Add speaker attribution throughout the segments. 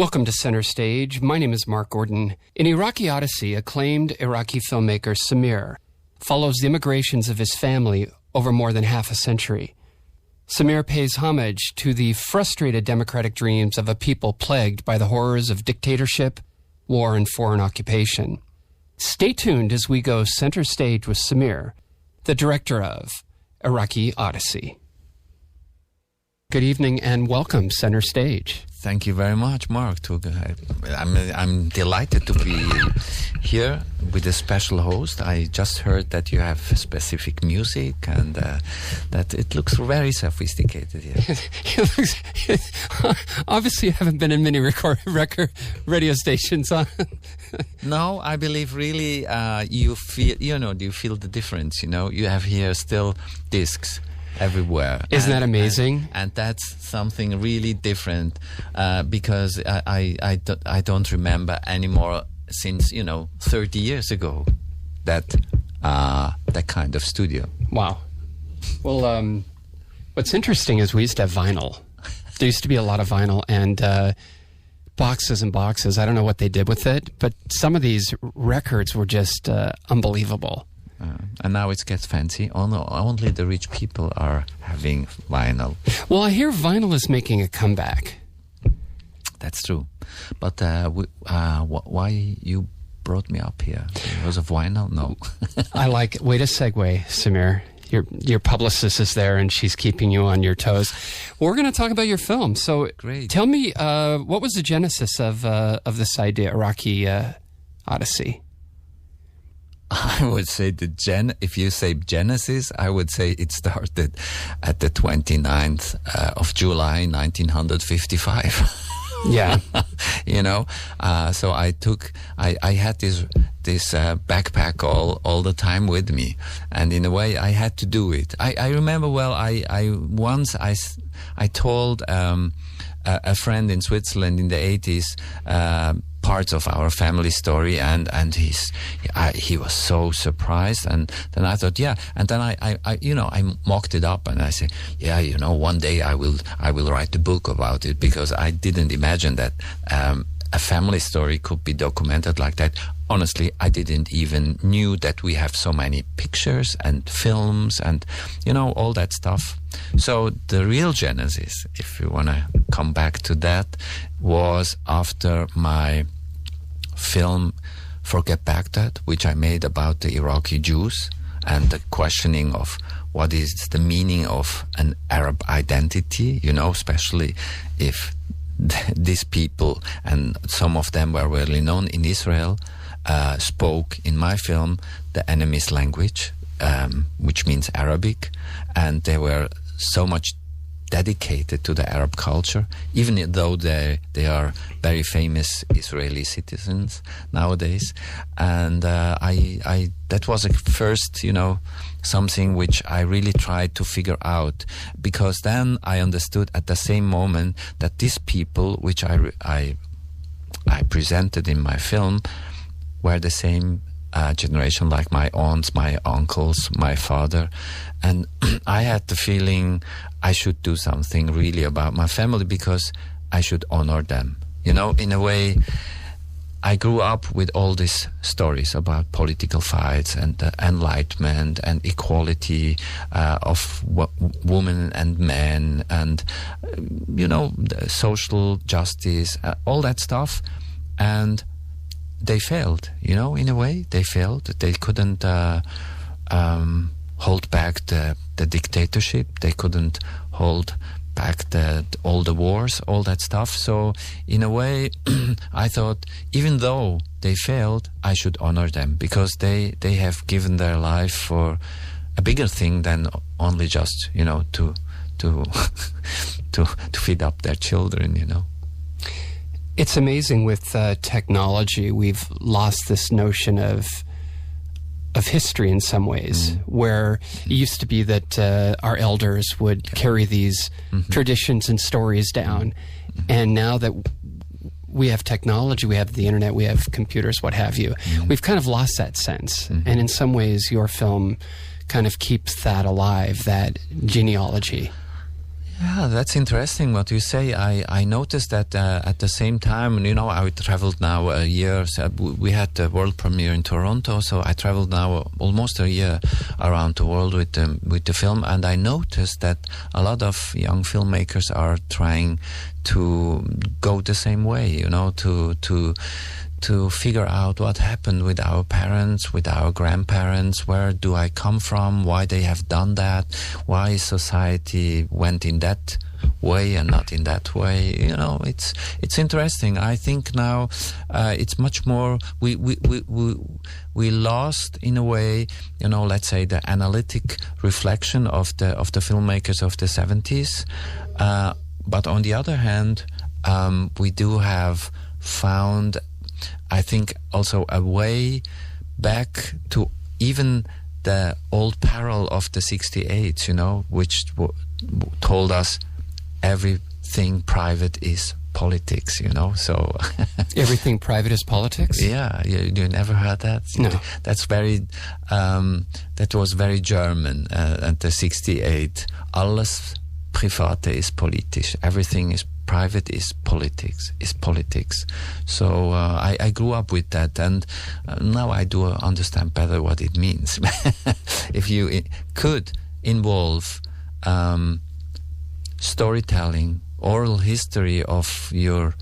Speaker 1: Welcome to Center Stage. My name is Mark Gordon. In Iraqi Odyssey, acclaimed Iraqi filmmaker Samir follows the emigrations of his family over more than half a century. Samir pays homage to the frustrated democratic dreams of a people plagued by the horrors of dictatorship, war, and foreign occupation. Stay tuned as we go center stage with Samir, the director of Iraqi Odyssey. Good evening and welcome, Center Stage.
Speaker 2: Thank you very much, Mark. I'm delighted to be here with a special host. I just heard that you have specific music and that it looks very sophisticated here.
Speaker 1: Obviously, you haven't been in many record radio stations, huh?
Speaker 2: No, I believe really you feel the difference. You have here still discs everywhere.
Speaker 1: Isn't that amazing?
Speaker 2: And that's something really different because I don't remember anymore since 30 years ago that kind of studio.
Speaker 1: Wow. Well, what's interesting is we used to have vinyl. There used to be a lot of vinyl and boxes and boxes. I don't know what they did with it, but some of these records were just unbelievable.
Speaker 2: And now it gets fancy. Only the rich people are having vinyl.
Speaker 1: Well, I hear vinyl is making a comeback.
Speaker 2: That's true. But why you brought me up here? Because of vinyl? No.
Speaker 1: I like it. Way to segue, Samir. Your publicist is there and she's keeping you on your toes. Well, we're going to talk about your film. So
Speaker 2: great.
Speaker 1: Tell me, what was the genesis of this idea, Iraqi Odyssey?
Speaker 2: I would say if you say Genesis, I would say it started at the 29th of July, 1955.
Speaker 1: Yeah.
Speaker 2: So I had this backpack all the time with me. And in a way, I had to do it. I remember well, once I told a friend in Switzerland in the 80s, parts of our family story, and he was so surprised, and then I thought, yeah, and then I mocked it up, and I said, yeah, one day I will write a book about it, because I didn't imagine that a family story could be documented like that. Honestly, I didn't even knew that we have so many pictures and films and all that stuff. So the real genesis, if you want to come back to that, was after my film Forget Baghdad, which I made about the Iraqi Jews and the questioning of what is the meaning of an Arab identity, especially if these people, and some of them were really known in Israel, spoke in my film the enemy's language, which means Arabic, and they were so much dedicated to the Arab culture, even though they are very famous Israeli citizens nowadays. And that was a first, something which I really tried to figure out, because then I understood at the same moment that these people, which I presented in my film, were the same generation like my aunts, my uncles, my father, and I had the feeling I should do something really about my family, because I should honor them. In a way, I grew up with all these stories about political fights and enlightenment and equality of women and men, and social justice, all that stuff, and they failed, in a way. They failed. They couldn't hold back the dictatorship. They couldn't hold back all the wars, all that stuff. So, in a way, I thought, even though they failed, I should honor them, because they have given their life for a bigger thing than only just, to feed up their children,
Speaker 1: It's amazing with technology, we've lost this notion of history in some ways, where it used to be that our elders would carry these traditions and stories down. And now that we have technology, we have the internet, we have computers, what have you, we've kind of lost that sense. And in some ways, your film kind of keeps that alive, that genealogy.
Speaker 2: Yeah, that's interesting what you say. I noticed that at the same time, I traveled now a year. So we had the world premiere in Toronto, so I traveled now almost a year around the world with the film, and I noticed that a lot of young filmmakers are trying to go the same way, to figure out what happened with our parents, with our grandparents, where do I come from, why they have done that, why society went in that way and not in that way. It's interesting. I think now it's much more, we lost in a way, let's say the analytic reflection of the filmmakers of the 70s. But on the other hand, we do have found, I think, also a way back to even the old parallel of the 68, which told us everything private is politics, so...
Speaker 1: Everything private is politics?
Speaker 2: Yeah, you never heard that?
Speaker 1: No.
Speaker 2: That's very... that was very German, at the 68. Alles Private ist politisch. Everything is private is politics. So I grew up with that, and now I do understand better what it means. If you could involve storytelling, oral history of your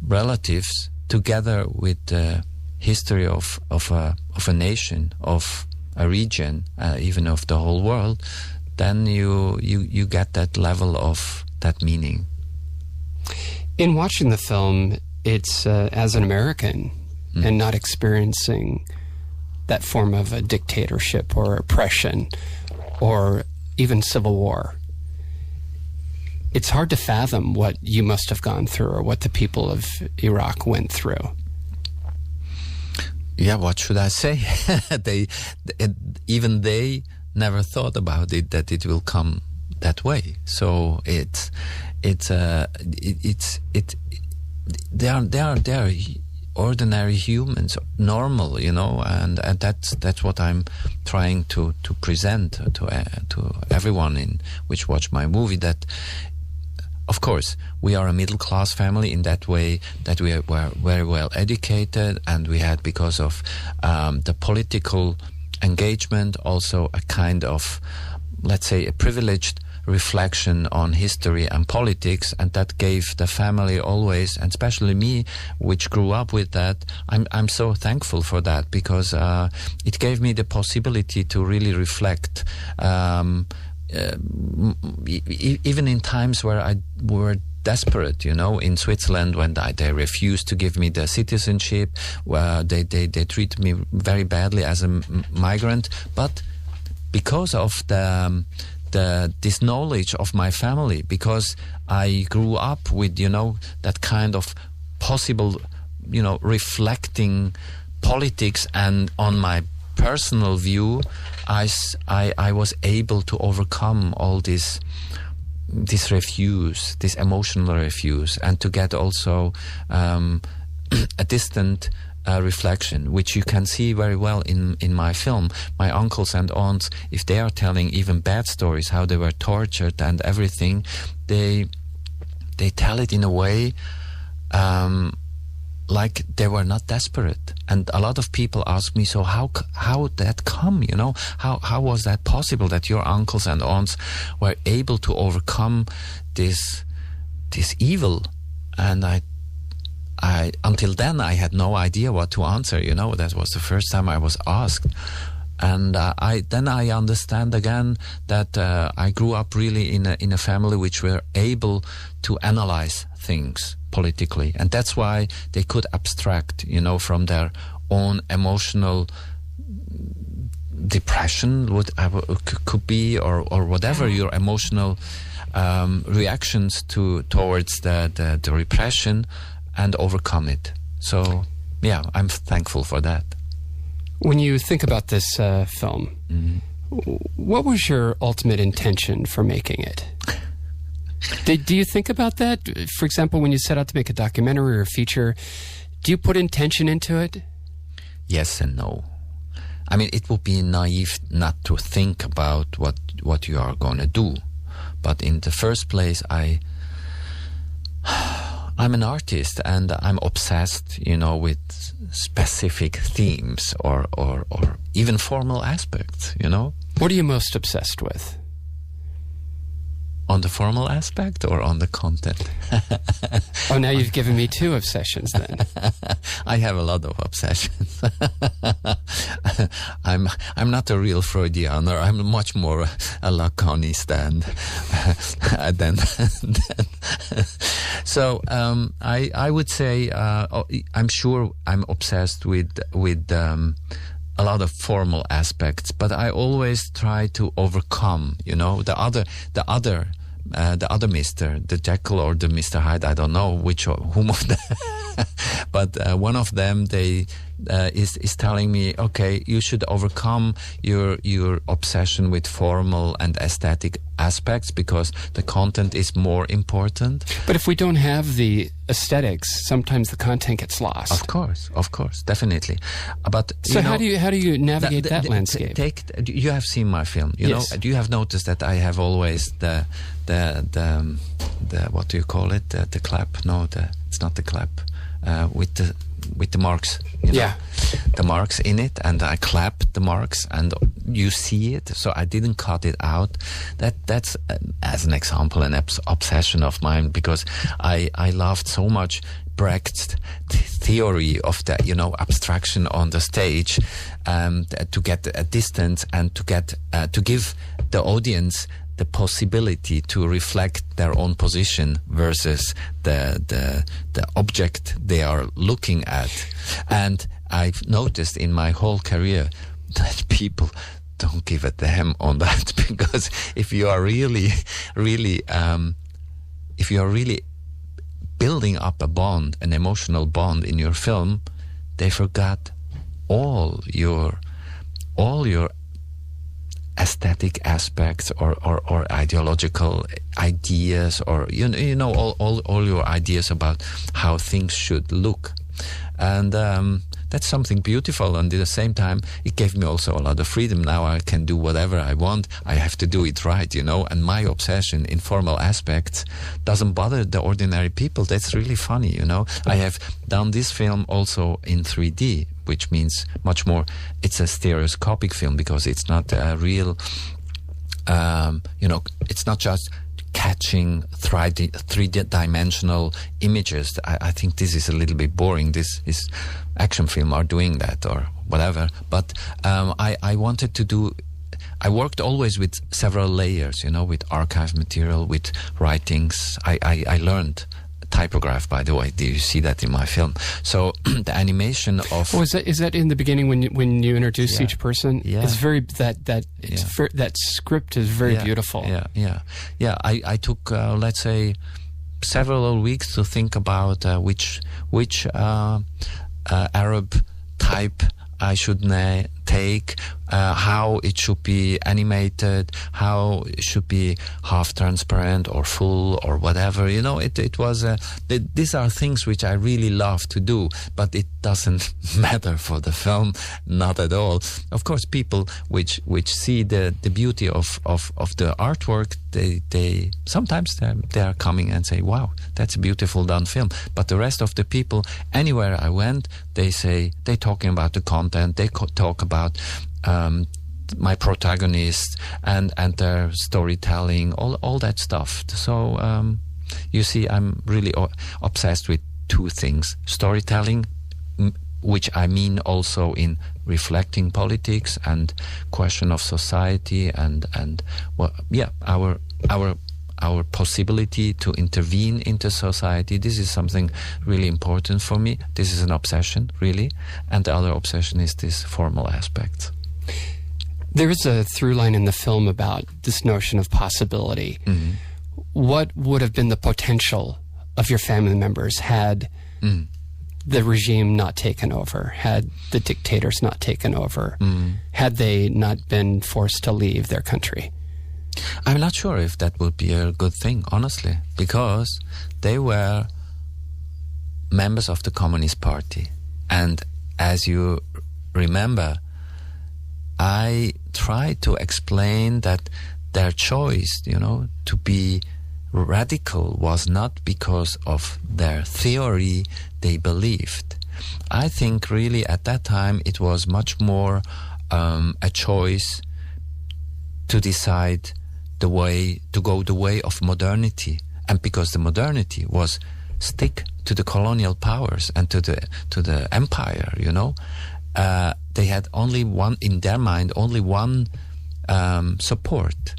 Speaker 2: relatives together with the history of a nation, of a region, even of the whole world, then you get that level of that meaning.
Speaker 1: In watching the film, it's as an American and not experiencing that form of a dictatorship or oppression or even civil war. It's hard to fathom what you must have gone through or what the people of Iraq went through.
Speaker 2: Yeah, what should I say? Even they never thought about it, that it will come that way. So they are ordinary humans, normal, and that's what I'm trying to present to everyone which watch my movie. That, of course, we are a middle class family in that way, that we were very well educated, and we had, because of the political engagement, also a kind of, let's say, a privileged reflection on history and politics, and that gave the family always, and especially me, which grew up with that, I'm so thankful for that, because it gave me the possibility to really reflect, even in times where I were desperate, in Switzerland, when they refused to give me the citizenship, where they treated me very badly as a migrant. But because of this knowledge of my family, because I grew up with, that kind of possible, reflecting politics, and on my personal view, I was able to overcome all this refuse, this emotional refuse, and to get also a distant reflection, which you can see very well in my film. My uncles and aunts, if they are telling even bad stories, how they were tortured and everything, they tell it in a way like they were not desperate. And a lot of people ask me, so how that come, how was that possible, that your uncles and aunts were able to overcome this evil? And I until then I had no idea what to answer. That was the first time I was asked. And I understand again that I grew up really in a family which were able to analyze things politically, and that's why they could abstract, from their own emotional depression, could be, or whatever your emotional reactions towards the repression, and overcome it. So, yeah, I'm thankful for that.
Speaker 1: When you think about this film, what was your ultimate intention for making it? Do you think about that? For example, when you set out to make a documentary or a feature, do you put intention into it?
Speaker 2: Yes and no. I mean, it would be naive not to think about what you are going to do. But in the first place, I'm an artist, and I'm obsessed, with specific themes or even formal aspects,
Speaker 1: What are you most obsessed with?
Speaker 2: On the formal aspect or on the content?
Speaker 1: Oh, now you've given me two obsessions then.
Speaker 2: I have a lot of obsessions. I'm not a real Freudianer. I'm much more a Lacanist than. So I would say I'm sure I'm obsessed with a lot of formal aspects, but I always try to overcome, the other Mister, the Jekyll or the Mr. Hyde. I don't know whom of them, but one of them is telling me, okay, you should overcome your obsession with formal and aesthetic aspects because the content is more important.
Speaker 1: But if we don't have the aesthetics, sometimes the content gets lost.
Speaker 2: Of course, definitely. But
Speaker 1: so how do you navigate that landscape?
Speaker 2: You have seen my film,
Speaker 1: Yes.
Speaker 2: You have noticed that I have always the what do you call it? The clap? No, it's not the clap. With the marks,
Speaker 1: Yeah.
Speaker 2: the marks in it, and I clap the marks, and you see it. So I didn't cut it out. That's as an example, an obsession of mine, because I loved so much Brecht's theory of the abstraction on the stage, to get a distance and to give the audience the possibility to reflect their own position versus the object they are looking at. And I've noticed in my whole career that people don't give a damn on that, because if you are really building up a bond, an emotional bond in your film, they forgot all your aesthetic aspects or ideological ideas, or all your ideas about how things should look. And that's something beautiful, and at the same time it gave me also a lot of freedom. Now I can do whatever I want. I have to do it right, and my obsession in formal aspects doesn't bother the ordinary people. That's really funny. I have done this film also in 3D, which means much more. It's a stereoscopic film because it's not a real it's not just catching three-dimensional images. I think this is a little bit boring. This is action film are doing that or whatever. But I wanted to do. I worked always with several layers, with archive material, with writings. I learned typograph, by the way. Do you see that in my film? So the animation of
Speaker 1: is that in the beginning when you introduce
Speaker 2: Yeah.
Speaker 1: each person?
Speaker 2: Yeah.
Speaker 1: It's very that script is very beautiful.
Speaker 2: Yeah. I took let's say several weeks to think about which Arab type I should take, how it should be animated, how it should be half transparent or full or whatever. It was these are things which I really love to do, but it doesn't matter for the film, not at all. Of course, people which see the beauty of the artwork, they sometimes they are coming and say, wow, that's a beautiful done film. But the rest of the people, anywhere I went, they talking about the content, they talk about my protagonist and their storytelling, all that stuff. So you see, I'm really obsessed with two things: storytelling, which I mean also in reflecting politics and question of society and our possibility to intervene into society. This is something really important for me. This is an obsession, really. And the other obsession is this formal aspect.
Speaker 1: There is a through line in the film about this notion of possibility.
Speaker 2: Mm-hmm.
Speaker 1: What would have been the potential of your family members had the regime not taken over, had the dictators not taken over, had they not been forced to leave their country?
Speaker 2: I'm not sure if that would be a good thing, honestly, because they were members of the Communist Party. And as you remember, I tried to explain that their choice, to be radical was not because of their theory they believed. I think really at that time it was much more a choice to decide the way of modernity, and because the modernity was stick to the colonial powers and to the empire, they had only one in their mind, only one support,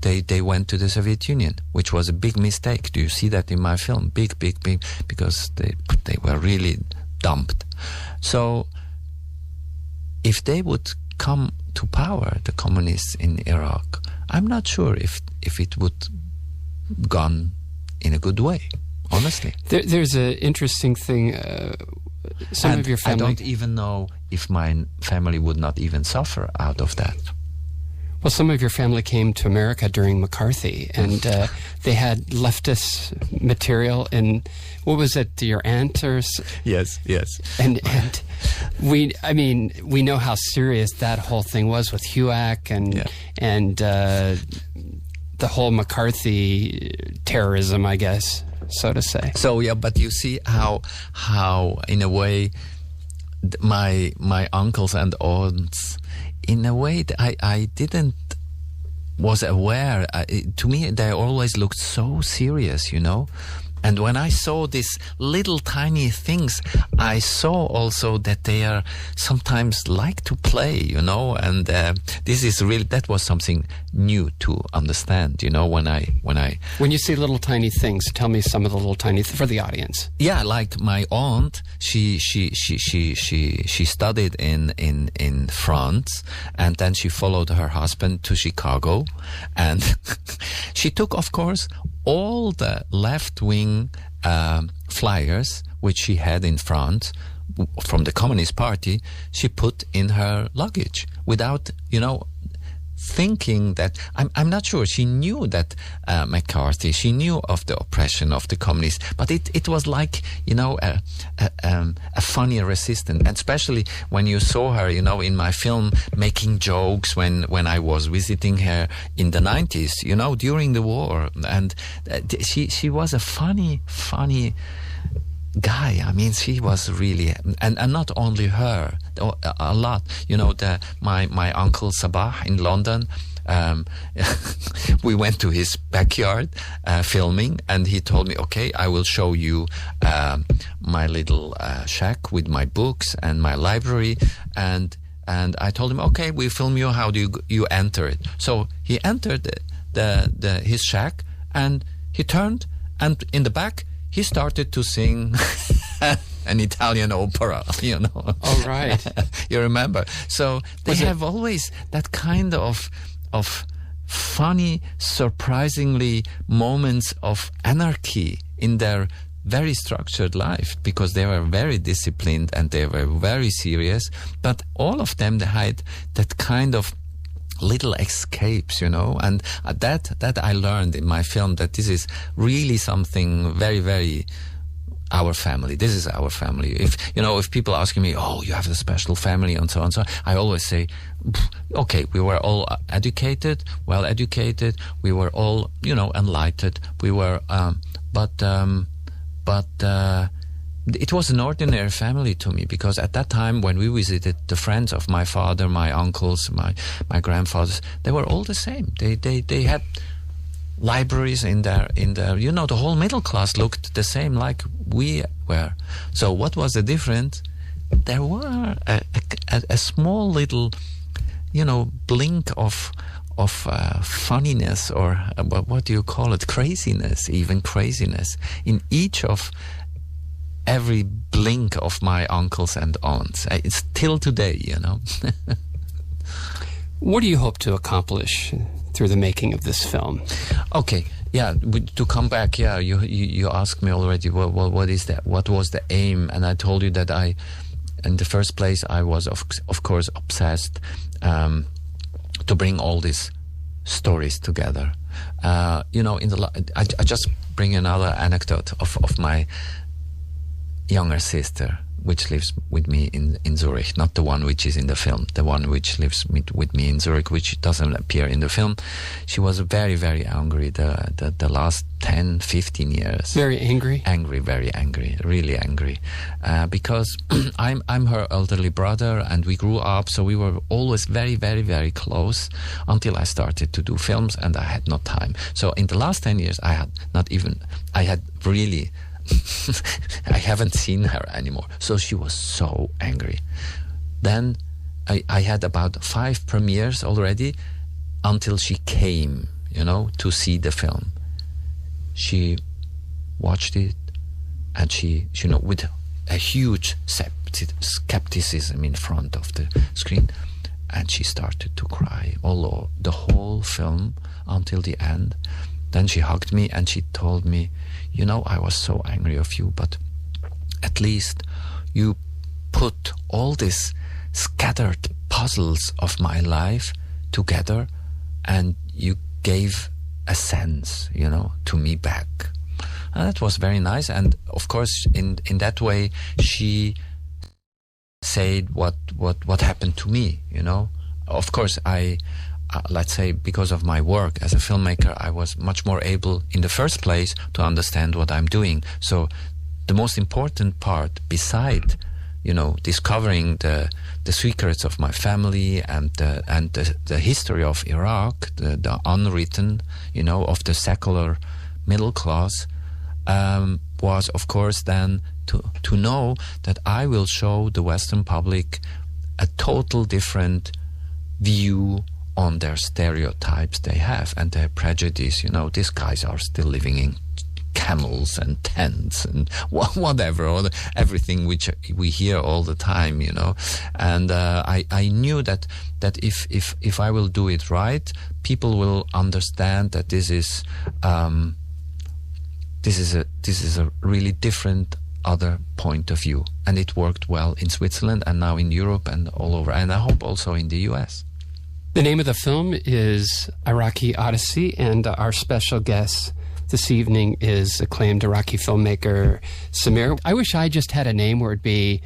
Speaker 2: They went to the Soviet Union, which was a big mistake. Do you see that in my film? Big, because they were really dumped. So if they would come to power, the communists in Iraq, I'm not sure if it would gone in a good way, honestly.
Speaker 1: There's an interesting thing. Some of your family...
Speaker 2: I don't even know if my family would not even suffer out of that.
Speaker 1: Well, some of your family came to America during McCarthy, and they had leftist material. And what was it? Your aunt or?
Speaker 2: Yes.
Speaker 1: And we know how serious that whole thing was with HUAC and the whole McCarthy terrorism, I guess, so to say.
Speaker 2: So yeah, but you see how in a way my uncles and aunts, in a way, I didn't was aware. To me, they always looked so serious, And when I saw these little tiny things, I saw also that they are sometimes like to play, And this is really, that was something new to understand, When
Speaker 1: you see little tiny things, tell me some of the little tiny for the audience.
Speaker 2: Yeah, like my aunt, she studied in France, and then she followed her husband to Chicago, and she took, of course, all the left-wing flyers which she had in France from the Communist Party, she put in her luggage without, thinking that I'm not sure she knew that McCarthy, she knew of the oppression of the communists, but it was like a funny resistance, and especially when you saw her in my film making jokes when I was visiting her in the 90s, during the war, and she was a funny guy. I mean, she was really, and not only her, a lot. My uncle Sabah in London, we went to his backyard filming, and he told me, okay, I will show you my little shack with my books and my library, and I told him, okay, we film you. How do you enter it? So he entered his shack, and he turned, and in the back he started to sing an Italian opera,
Speaker 1: Oh, right.
Speaker 2: You remember? So they have always that kind of funny, surprisingly moments of anarchy in their very structured life, because they were very disciplined and they were very serious. But all of them, they had that kind of little escapes, and that I learned in my film, that this is really something very, very our family. This is our family. If people ask me, oh, you have a special family and so on, so I always say, okay, we were all educated, well educated, we were all, enlightened, we were, but it was an ordinary family to me, because at that time when we visited the friends of my father, my uncles, my grandfathers, they were all the same. They had libraries in their the whole middle class looked the same like we were. So what was the difference? There were a small little blink of funniness, or what do you call it, craziness in each of every blink of my uncles and aunts. It's till today,
Speaker 1: What do you hope to accomplish through the making of this film?
Speaker 2: Okay, yeah. To come back, yeah. You asked me already. What is that? What was the aim? And I told you that in the first place, I was of course obsessed to bring all these stories together. I just bring another anecdote of my younger sister. which lives with me in Zurich, not the one which is in the film, the one which lives with me in Zurich, which doesn't appear in the film. She was very, very angry the last 10, 15 years.
Speaker 1: Very angry?
Speaker 2: Angry, very angry, really angry. Because I'm her elderly brother, and we grew up, so we were always very, very, very close until I started to do films, and I had no time. So in the last 10 years, I haven't seen her anymore. So she was so angry. Then I had about 5 premieres already until she came, to see the film. She watched it, and she with a huge skepticism in front of the screen, and she started to cry all over the whole film until the end. Then she hugged me and she told me, I was so angry of you, but at least you put all these scattered puzzles of my life together, and you gave a sense, to me back. And that was very nice. And of course, in that way, she said what happened to me, Of course, let's say, because of my work as a filmmaker, I was much more able in the first place to understand what I'm doing. So the most important part, beside, discovering the secrets of my family and the history of Iraq, the unwritten, of the secular middle class, was, of course, then to know that I will show the Western public a total different view on their stereotypes they have and their prejudice. These guys are still living in camels and tents and whatever, or everything which we hear all the time, And I knew that if I will do it right, people will understand that this is a really different other point of view, and it worked well in Switzerland and now in Europe and all over, and I hope also in the US.
Speaker 1: The name of the film is IRAQI Odyssey, and our special guest this evening is acclaimed Iraqi filmmaker Samir. I wish I just had a name where it'd be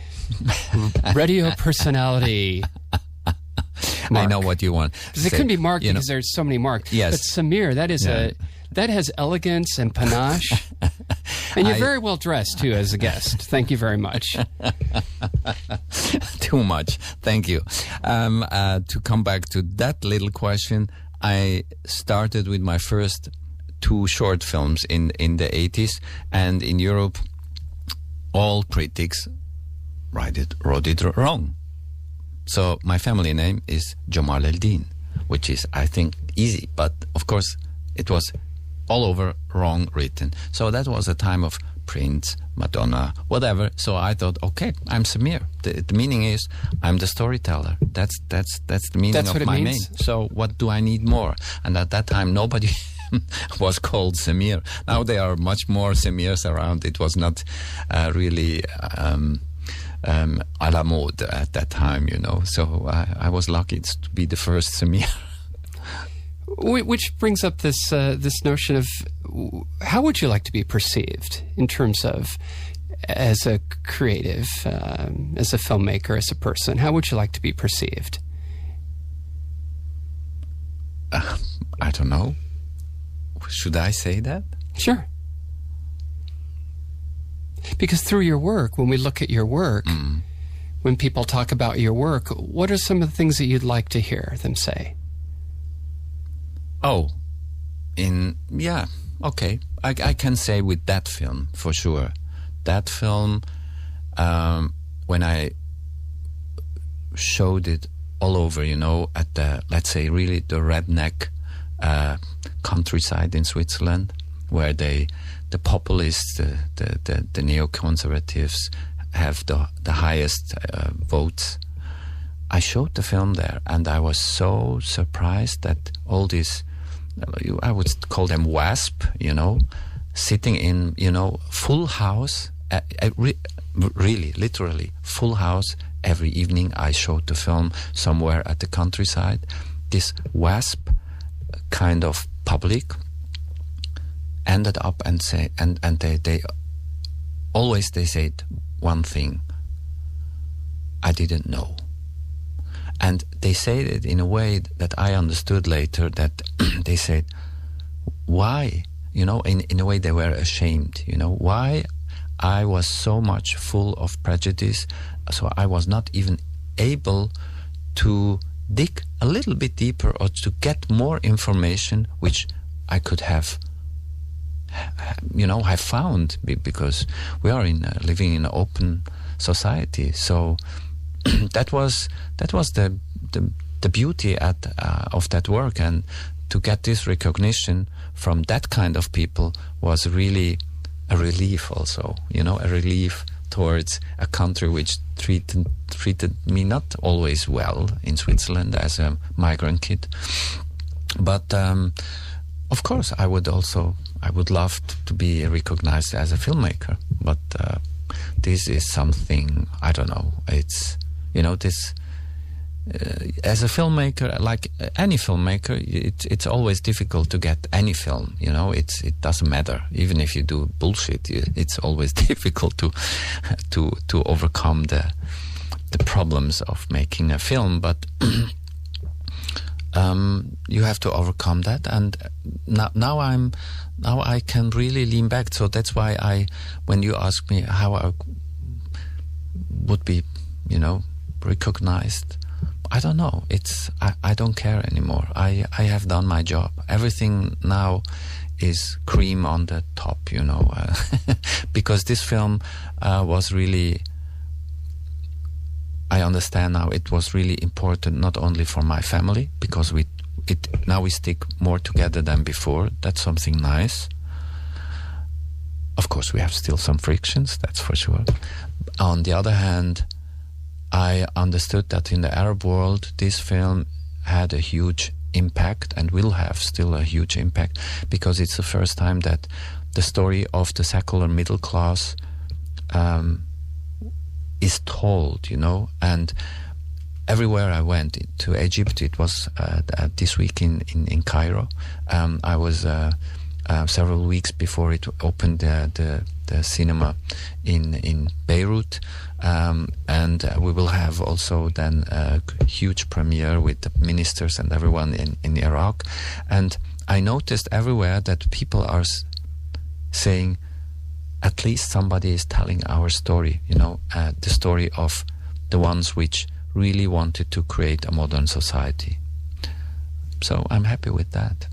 Speaker 1: radio personality Mark.
Speaker 2: I know what you want.
Speaker 1: Because it couldn't be Mark because there's so many Marks.
Speaker 2: Yes.
Speaker 1: But Samir, that has elegance and panache. And you're very well dressed, too, as a guest. Thank you very much.
Speaker 2: Too much. Thank you. To come back to that little question, I started with my first 2 short films in the 80s, and in Europe, all critics wrote it wrong. So my family name is Jamal El-Din, which is, I think, easy, but of course it was all over wrong written. So that was a time of Prince, Madonna, whatever. So I thought, okay, I'm Samir. The meaning is I'm the storyteller. That's the meaning of my name. So what do I need more? And at that time, nobody was called Samir. Now there are much more Samirs around. It was not really à la mode at that time, So I was lucky to be the first Samir.
Speaker 1: Which brings up this notion of how would you like to be perceived in terms of as a creative, as a filmmaker, as a person? How would you like to be perceived?
Speaker 2: I don't know. Should I say that?
Speaker 1: Sure. Because through your work, when we look at your work, when people talk about your work, what are some of the things that you'd like to hear them say?
Speaker 2: Oh, okay. I can say with that film, for sure. That film, when I showed it all over, at the, let's say, really the redneck countryside in Switzerland, where the populists, the neoconservatives have the highest votes. I showed the film there, and I was so surprised that all these, I would call them WASP, sitting in, full house, really, literally, full house. Every evening I showed the film somewhere at the countryside. This WASP kind of public ended up and they always said one thing: I didn't know. And they said it in a way that I understood later, that they said, why? You know, in a way they were ashamed, you know, why I was so much full of prejudice, so I was not even able to dig a little bit deeper or to get more information which I could have found, because we are living in an open society. So that was the beauty of that work, and to get this recognition from that kind of people was really a relief also, you know, a relief towards a country which treated me not always well in Switzerland as a migrant kid. But of course I would love to be recognized as a filmmaker, but this is something, I don't know, it's, you know, this as a filmmaker, like any filmmaker, it's always difficult to get any film, you know, it doesn't matter, even if you do bullshit, it's always difficult to overcome the problems of making a film, but you have to overcome that, and now I can really lean back. So that's why when you ask me how I would be, you know, recognized, I don't know. I don't care anymore. I have done my job. Everything now is cream on the top, you know, because this film was really, I understand now, it was really important not only for my family, because now we stick more together than before. That's something nice. Of course, we have still some frictions, that's for sure. On the other hand, I understood that in the Arab world, this film had a huge impact and will have still a huge impact, because it's the first time that the story of the secular middle class is told, you know. And everywhere I went, to Egypt, it was this week in Cairo. I was several weeks before it opened the cinema in Beirut, and we will have also then a huge premiere with the ministers and everyone in Iraq. And I noticed everywhere that people are saying, at least somebody is telling our story, you know, the story of the ones which really wanted to create a modern society. So I'm happy with that.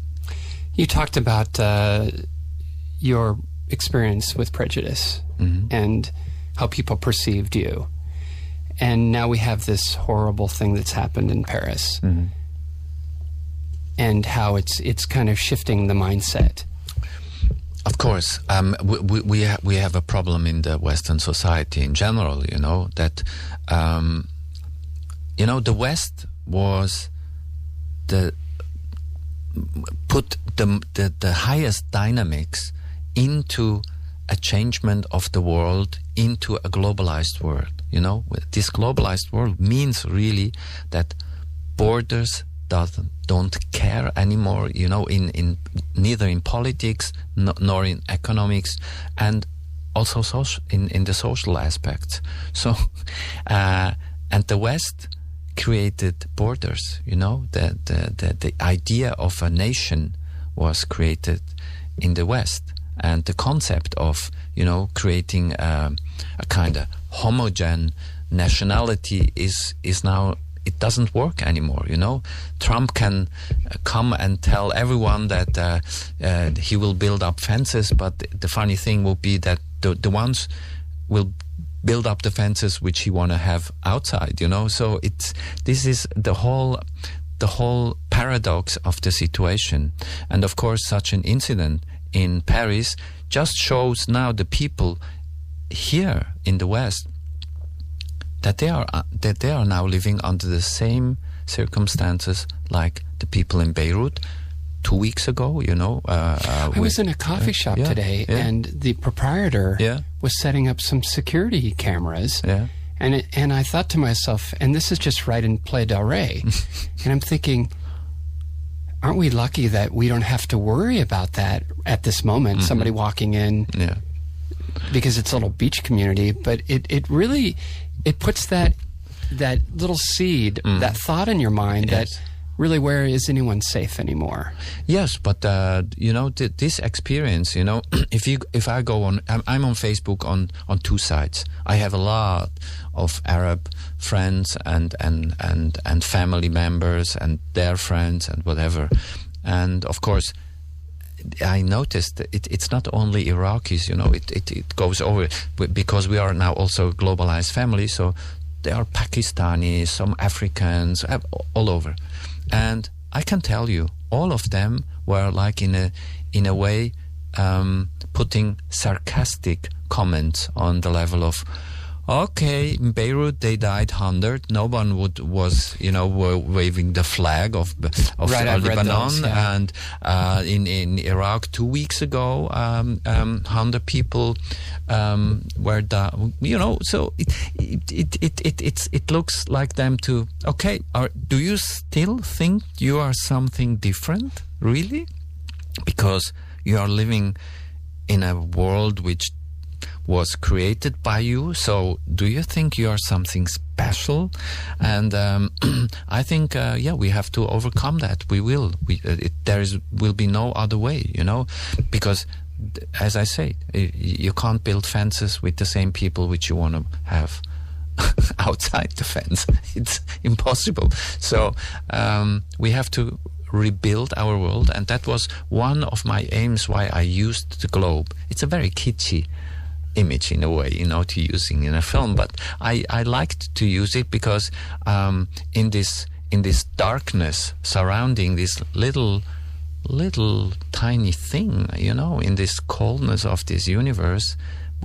Speaker 1: You talked about your experience with prejudice and how people perceived you. And now we have this horrible thing that's happened in Paris, and how it's kind of shifting the mindset.
Speaker 2: Of course, we have a problem in the Western society in general, you know, that, you know, the West was put the highest dynamics into a changement of the world into a globalized world. You know, this globalized world means really that borders don't care anymore, you know, in neither in politics nor in economics, and also in the social aspects. So and the West created borders, you know, the idea of a nation was created in the West, and the concept of, you know, creating a kind of homogeneous nationality is now, it doesn't work anymore, you know. Trump can come and tell everyone that he will build up fences, but the funny thing will be that the ones will build up the fences which he want to have outside, you know. So this is the whole paradox of the situation. And of course, such an incident in Paris just shows now the people here in the West that they are now living under the same circumstances like the people in Beirut 2 weeks ago, you know.
Speaker 1: I was in a coffee shop today, and the proprietor was setting up some security cameras, and I thought to myself, and this is just right in Playa del Rey, and I'm thinking, aren't we lucky that we don't have to worry about that at this moment, somebody walking in, because it's a little beach community, but it really... It puts that that little seed, that thought in your mind that really, where is anyone safe anymore?
Speaker 2: Yes, but this experience, if I go on, I'm on Facebook on two sides. I have a lot of Arab friends and family members and their friends and whatever, and of course, I noticed it's not only Iraqis, it goes over, because we are now also a globalized family, so there are Pakistanis, some Africans, all over. And I can tell you, all of them were like in a way putting sarcastic comments on the level of, okay, in Beirut they died 100. No one was waving the flag of Lebanon,
Speaker 1: those, yeah.
Speaker 2: And in Iraq 2 weeks ago, 100 people were down. So it looks like them to, okay. Do you still think you are something different, really? Because you are living in a world which was created by you, so do you think you are something special? And I think we have to overcome that. We will. Will be no other way, because as I say, you can't build fences with the same people which you want to have outside the fence. It's impossible. So we have to rebuild our world, and that was one of my aims why I used the globe. It's a very kitschy image in a way, to using in a film, but I liked to use it because in this darkness surrounding this little tiny thing, in this coldness of this universe,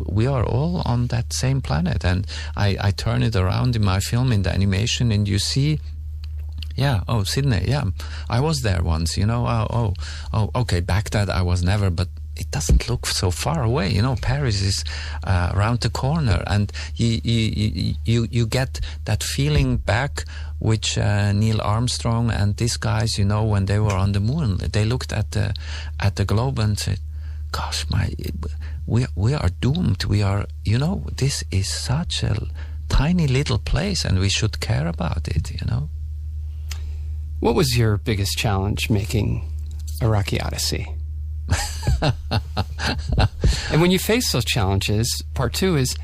Speaker 2: we are all on that same planet. And I turn it around in my film, in the animation, and you see, Sydney, I was there once, okay, Baghdad I was never, but it doesn't look so far away. Paris is around the corner, and you get that feeling back, which Neil Armstrong and these guys, when they were on the moon, they looked at the globe and said, "Gosh, we are doomed. We are, this is such a tiny little place, and we should care about it."
Speaker 1: What was your biggest challenge making Iraqi Odyssey? And when you face those challenges, part two is,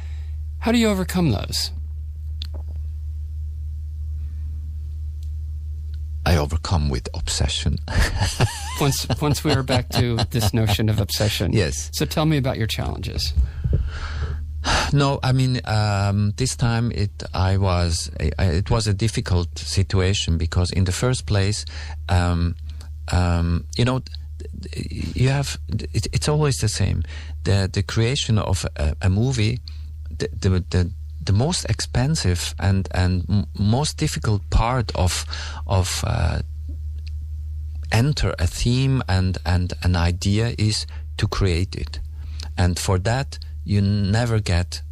Speaker 1: how do you overcome those?
Speaker 2: I overcome with obsession.
Speaker 1: Once we are back to this notion of obsession.
Speaker 2: Yes.
Speaker 1: So tell me about your challenges.
Speaker 2: No, I mean, this time it was a difficult situation, because in the first place, you have, it's always the same. The creation of a movie, the most expensive and most difficult part of enter a theme and an idea is to create it, and for that you never get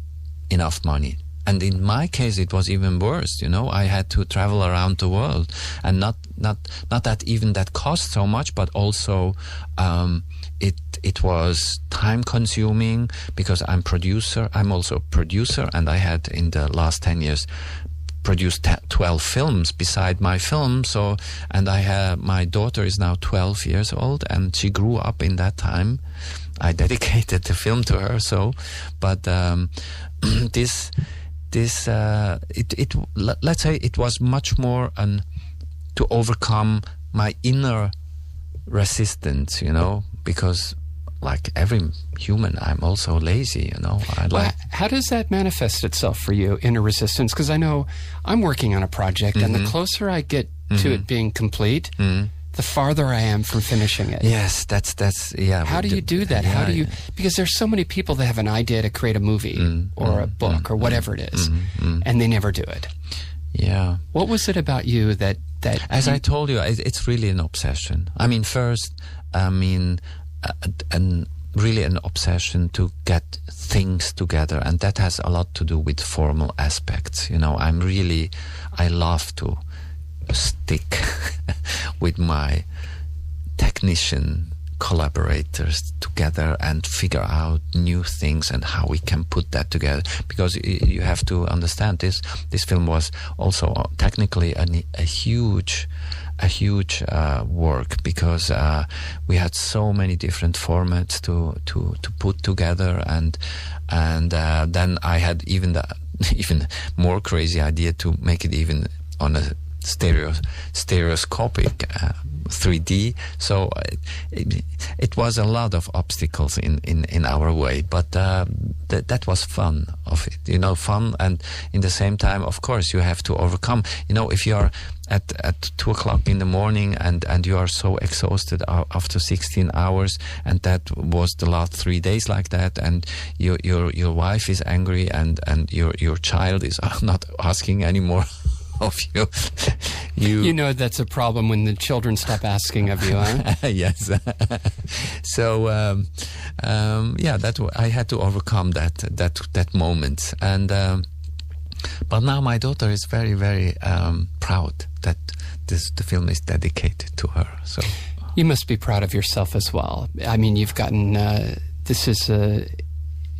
Speaker 2: enough money. And in my case, it was even worse. I had to travel around the world, and not that even that cost so much, but also it was time consuming, because I'm also a producer, and I had in the last 10 years produced 12 films beside my film. So, and my daughter is now 12 years old, and she grew up in that time. I dedicated the film to her. So, but let's say it was much more to overcome my inner resistance, because like every human, I'm also lazy,
Speaker 1: How does that manifest itself for you, inner resistance? Because I know I'm working on a project, and the closer I get to it being complete, the farther I am from finishing it.
Speaker 2: Yes, that's yeah.
Speaker 1: How do you do that?
Speaker 2: Yeah,
Speaker 1: How do you? Because there's so many people that have an idea to create a movie or a book or whatever it is, and they never do it.
Speaker 2: Yeah.
Speaker 1: What was it about you that?
Speaker 2: As I told you, it's really an obsession. I mean, first, really an obsession to get things together, and that has a lot to do with formal aspects. I love to stick with my technician collaborators together and figure out new things and how we can put that together. Because you have to understand this film was also technically a huge work, because we had so many different formats to put together, and then I had even more crazy idea to make it even on a stereoscopic 3D. So it was a lot of obstacles in our way, but that was fun of it, fun. And in the same time, of course, you have to overcome, if you're at 2 o'clock in the morning and you are so exhausted after 16 hours, and that was the last 3 days like that, and your wife is angry, and your child is not asking anymore of you.
Speaker 1: That's a problem when the children stop asking of you, huh?
Speaker 2: Yes. So that I had to overcome that moment, and but now my daughter is very, very proud that the film is dedicated to her. So
Speaker 1: you must be proud of yourself as well. I mean, you've gotten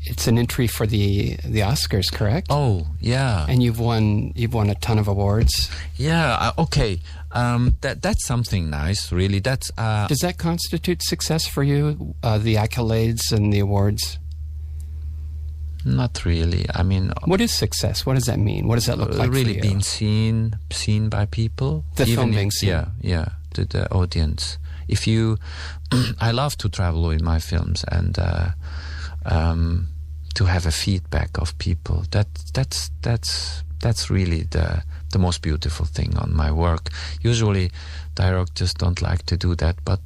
Speaker 1: it's an entry for the Oscars, correct?
Speaker 2: Oh, yeah.
Speaker 1: And you've won a ton of awards.
Speaker 2: Yeah. Okay. That's something nice, really. Does
Speaker 1: that constitute success for you? The accolades and the awards?
Speaker 2: Not really. I mean,
Speaker 1: what is success? What does that mean? What does that look like?
Speaker 2: Really
Speaker 1: for you?
Speaker 2: Being seen by people.
Speaker 1: The film being seen.
Speaker 2: Yeah. The audience. If you, I love to travel with my films, and to have a feedback of people. That's really the most beautiful thing on my work. Usually directors don't like to do that, but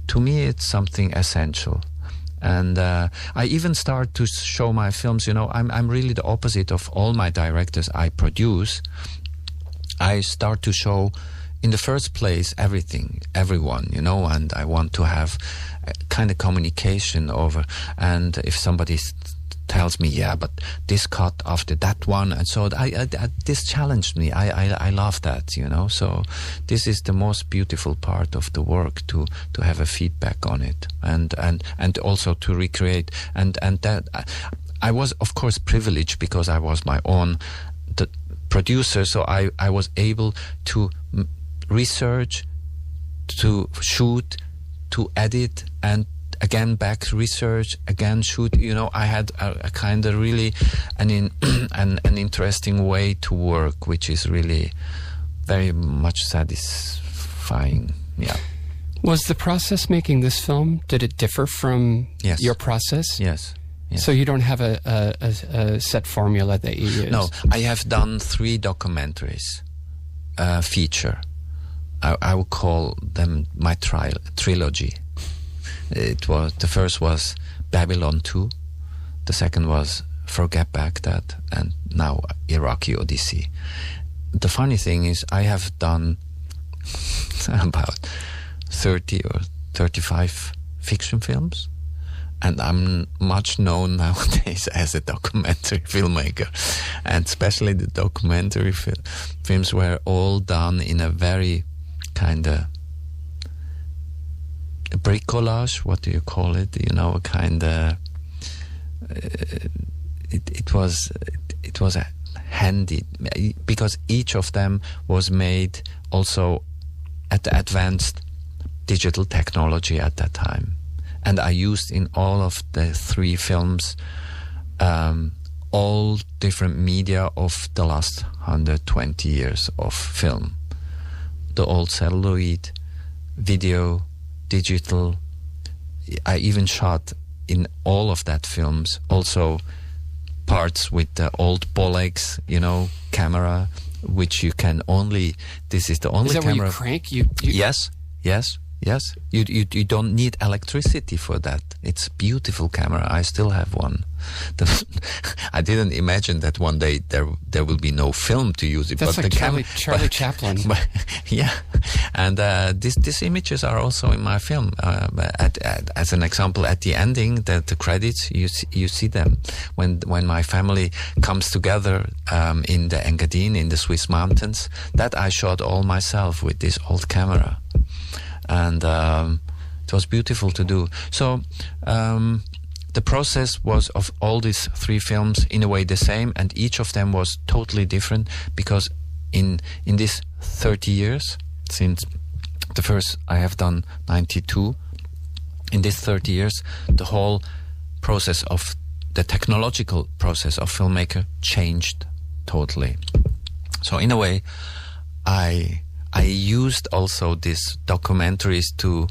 Speaker 2: to me it's something essential. And I even start to show my films, I'm really the opposite of all my directors I produce. I start to show in the first place everyone, and I want to have a kind of communication over. And if somebody tells me, yeah, but this cut after that one, and so this challenged me. I love that, So this is the most beautiful part of the work, to have a feedback on it, and also to recreate. And that I was, of course, privileged because I was my own producer, so I was able to research, to shoot, to edit, and again back research, again shoot. I had a kind of really an interesting way to work, which is really very much satisfying. Yeah.
Speaker 1: Was the process making this film, did it differ from your process?
Speaker 2: Yes.
Speaker 1: So you don't have a set formula that you use?
Speaker 2: No, I have done 3 documentaries, feature. I would call them my trilogy. The first was Babylon 2, the second was Forget Baghdad, and now Iraqi Odyssey. The funny thing is I have done about 30 or 35 fiction films, and I'm much known nowadays as a documentary filmmaker, and especially the documentary films were all done in a very kind of bricolage, what do you call it? A kind of it was a handy, because each of them was made also at the advanced digital technology at that time, and I used in all of the 3 films all different media of the last 120 years of film, the old celluloid, video, digital. I even shot in all of that films also parts with the old Bolex, camera, which you can only. This is the only camera.
Speaker 1: Is that where you crank?
Speaker 2: Yes. You don't need electricity for that. It's a beautiful camera. I still have one. I didn't imagine that one day there will be no film to use it.
Speaker 1: That's
Speaker 2: but
Speaker 1: like
Speaker 2: the
Speaker 1: Charlie Chaplin.
Speaker 2: Yeah, and these images are also in my film. As an example, at the ending, the credits, you see them when my family comes together in the Engadine in the Swiss mountains. That I shot all myself with this old camera, and It was beautiful to do. So the process was of all these 3 films in a way the same, and each of them was totally different, because in these 30 years, since the first I have done 92, in these 30 years, the whole process of the technological process of filmmaker changed totally. So in a way, I used also these documentaries to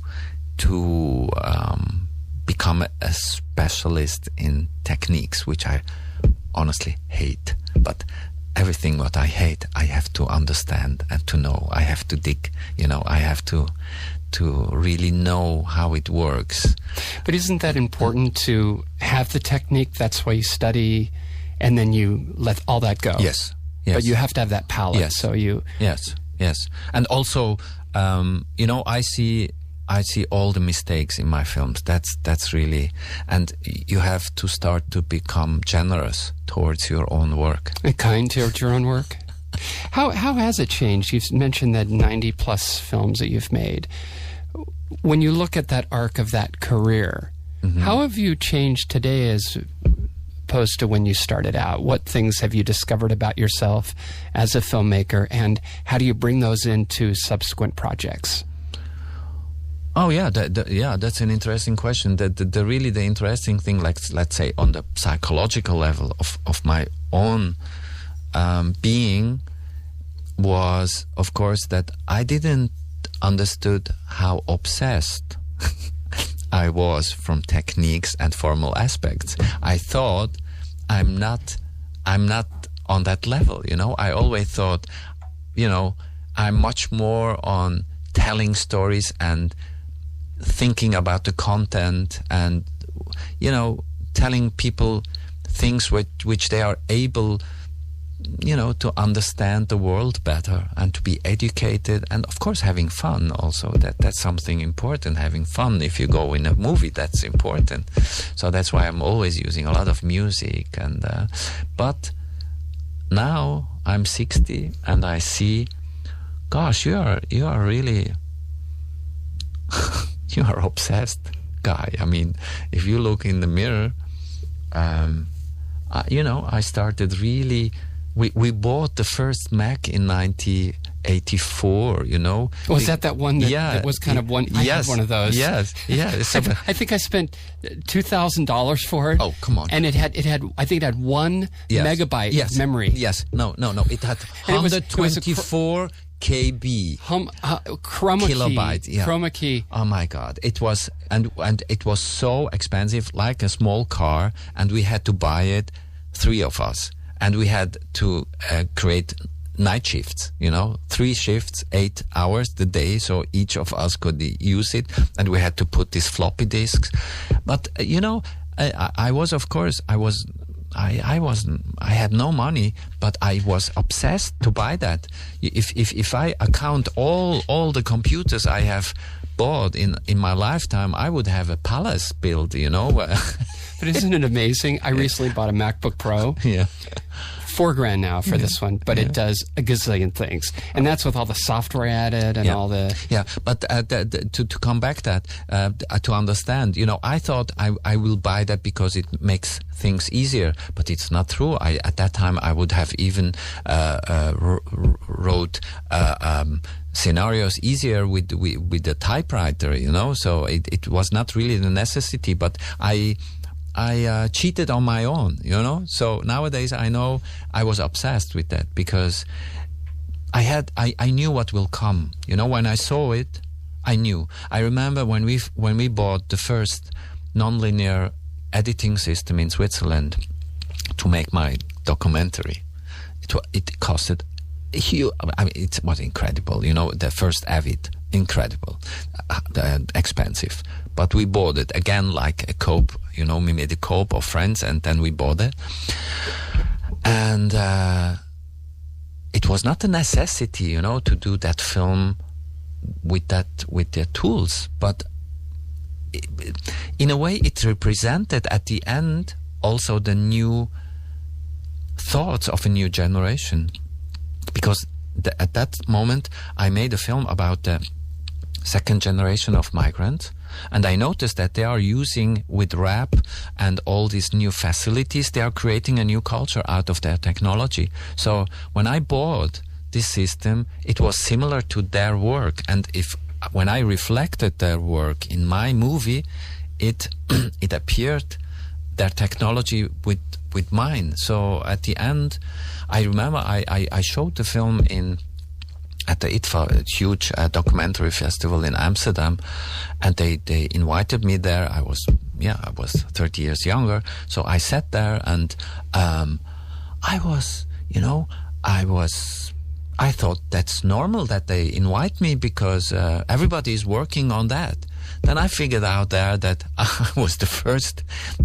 Speaker 2: become a specialist in techniques, which I honestly hate. But everything what I hate, I have to understand and to know. I have to dig, I have to really know how it works.
Speaker 1: But isn't that important to have the technique? That's why you study, and then you let all that go.
Speaker 2: Yes.
Speaker 1: But you have to have that palette.
Speaker 2: Yes.
Speaker 1: So you.
Speaker 2: Yes. And also, I see all the mistakes in my films. That's really, and you have to start to become generous towards your own work.
Speaker 1: And kind towards your own work. How has it changed? You've mentioned that 90 plus films that you've made. When you look at that arc of that career, how have you changed today as opposed to when you started out? What things have you discovered about yourself as a filmmaker, and how do you bring those into subsequent projects?
Speaker 2: Oh yeah, that's an interesting question. The really interesting thing, like let's say on the psychological level of my own being, was of course that I didn't understood how obsessed I was from techniques and formal aspects. I thought I'm not on that level. I always thought, I'm much more on telling stories and thinking about the content and, telling people things which they are able, to understand the world better and to be educated, and of course having fun also. That's something important, having fun. If you go in a movie, that's important. So that's why I'm always using a lot of music. And but now I'm 60 and I see, gosh, you are really you are obsessed guy. I mean, if you look in the mirror, I started really. We bought the first Mac in 1984.
Speaker 1: Was that one that was kind of one? I had one of those.
Speaker 2: Yes.
Speaker 1: I think I spent $2,000 for it.
Speaker 2: Oh, come on!
Speaker 1: And it had. I think it had 1 megabyte of memory.
Speaker 2: Yes. No. It had 124 KB.
Speaker 1: Chroma
Speaker 2: kilobyte.
Speaker 1: key.
Speaker 2: Yeah.
Speaker 1: Chroma key.
Speaker 2: Oh my God! It was and it was so expensive, like a small car, and we had to buy it, 3 of us. And we had to create night shifts, 3 shifts, 8 hours a day, so each of us could use it. And we had to put these floppy disks. But I had no money, but I was obsessed to buy that. If I account all the computers I have bought in my lifetime, I would have a palace built,
Speaker 1: But isn't it amazing? I recently bought a MacBook Pro.
Speaker 2: Yeah.
Speaker 1: $4,000 now for this one, but it does a gazillion things, and that's with all the software added and all the.
Speaker 2: Yeah, but to come back to understand, I thought I will buy that because it makes things easier, but it's not true. At that time I would have even wrote scenarios easier with the typewriter, So it was not really the necessity, but I cheated on my own, So nowadays I know I was obsessed with that because I knew what will come. When I saw it, I knew. I remember when we bought the first nonlinear editing system in Switzerland to make my documentary. It costed huge. I mean, it was incredible. The first Avid, incredible, expensive. But we bought it again like a cope. We made a cope of friends, and then we bought it. And it was not a necessity, to do that film with the tools. But in a way, it represented at the end also the new thoughts of a new generation. Because at that moment, I made a film about second generation of migrants. And I noticed that they are using, with rap and all these new facilities, they are creating a new culture out of their technology. So when I bought this system, it was similar to their work. And when I reflected their work in my movie, it appeared their technology with mine. So at the end, I remember I showed the film at the ITFA, a huge documentary festival in Amsterdam, and they invited me there. I was 30 years younger, so I sat there, and I thought that's normal that they invite me because everybody is working on that. Then I figured out there that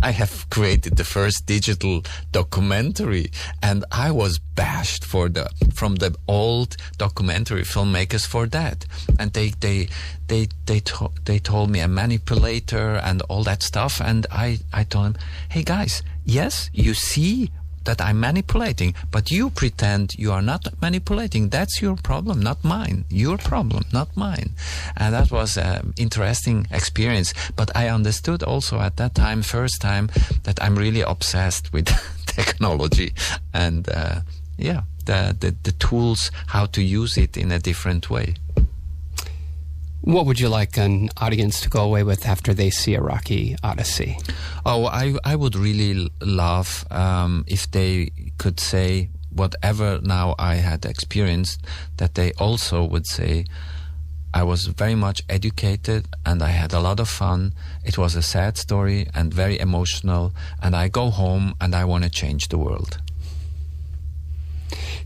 Speaker 2: I have created the first digital documentary, and I was bashed from the old documentary filmmakers for that. And they told me a manipulator and all that stuff, and I told them, hey guys, yes, you see that I'm manipulating, but you pretend you are not manipulating. That's your problem, not mine. Your problem, not mine. And that was an interesting experience. But I understood also at that time, first time, that I'm really obsessed with technology and the tools, how to use it in a different way.
Speaker 1: What would you like an audience to go away with after they see Iraqi Odyssey?
Speaker 2: Oh, I would really love if they could say whatever now I had experienced, that they also would say, I was very much educated and I had a lot of fun. It was a sad story and very emotional, and I go home and I want to change the world.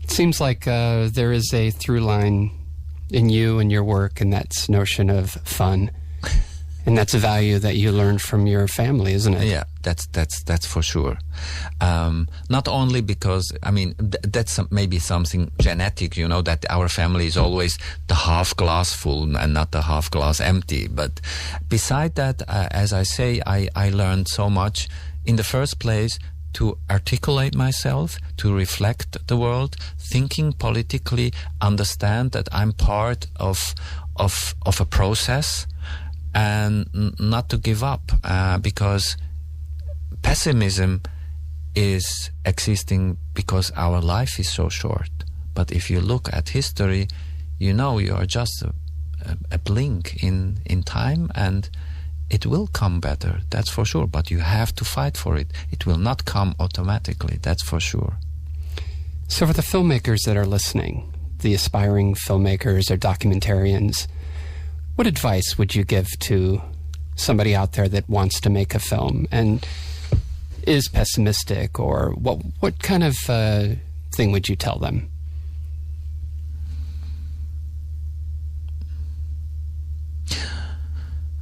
Speaker 1: It seems like there is a through line in you and your work, and that's notion of fun, and that's a value that you learned from your family, isn't it?
Speaker 2: Yeah, that's for sure. Not only because that's maybe something genetic, that our family is always the half glass full and not the half glass empty. But beside that, as I say, I learned so much. In the first place, to articulate myself, to reflect the world, thinking politically, understand that I'm part of a process, and not to give up, because pessimism is existing because our life is so short. But if you look at history, you are just a blink in time, and it will come better, that's for sure, but you have to fight for it. It will not come automatically, that's for sure.
Speaker 1: So for the filmmakers that are listening, the aspiring filmmakers or documentarians, what advice would you give to somebody out there that wants to make a film and is pessimistic, or what kind of thing would you tell them?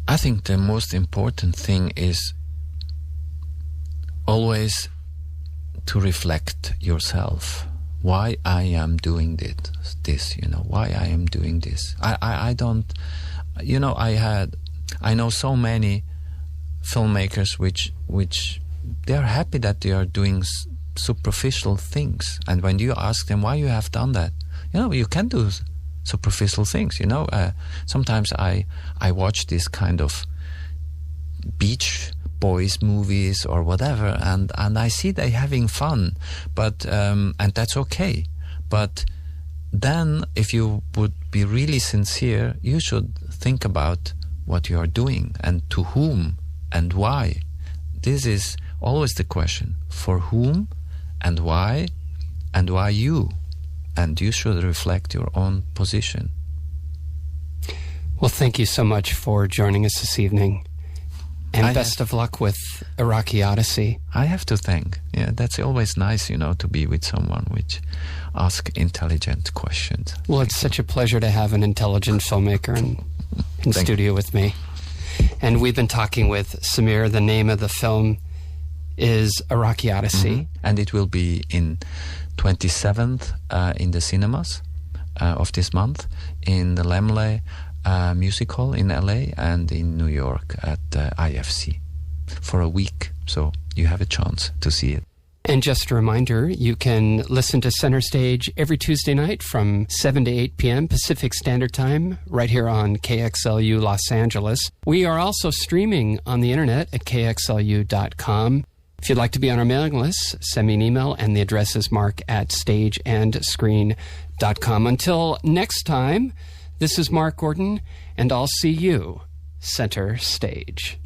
Speaker 2: I think the most important thing is always to reflect yourself. Why I am doing this, why I am doing this. I don't, I know so many filmmakers which they are happy that they are doing superficial things. And when you ask them why you have done that, you can do superficial things. Sometimes I watch this kind of beach boys movies or whatever, and I see they having fun, but and that's okay. But then if you would be really sincere, you should think about what you are doing and to whom and why. This is always the question: for whom and why you. And you should reflect your own position.
Speaker 1: Well, thank you so much for joining us this evening. And best of luck with Iraqi Odyssey.
Speaker 2: I have to thank. Yeah, that's always nice, to be with someone which asks intelligent questions.
Speaker 1: Well, it's such a pleasure to have an intelligent filmmaker in studio with me. And we've been talking with Samir. The name of the film is Iraqi Odyssey.
Speaker 2: Mm-hmm. And it will be in 27th in the cinemas of this month, in the Laemmle Music Hall in LA, and in New York at IFC for a week. So you have a chance to see it.
Speaker 1: And just a reminder, you can listen to Center Stage every Tuesday night from 7 to 8 p.m. Pacific Standard Time, right here on KXLU Los Angeles. We are also streaming on the internet at kxlu.com. If you'd like to be on our mailing list, send me an email, and the address is mark@stageandscreen.com. Until next time, this is Mark Gordon, and I'll see you Center Stage.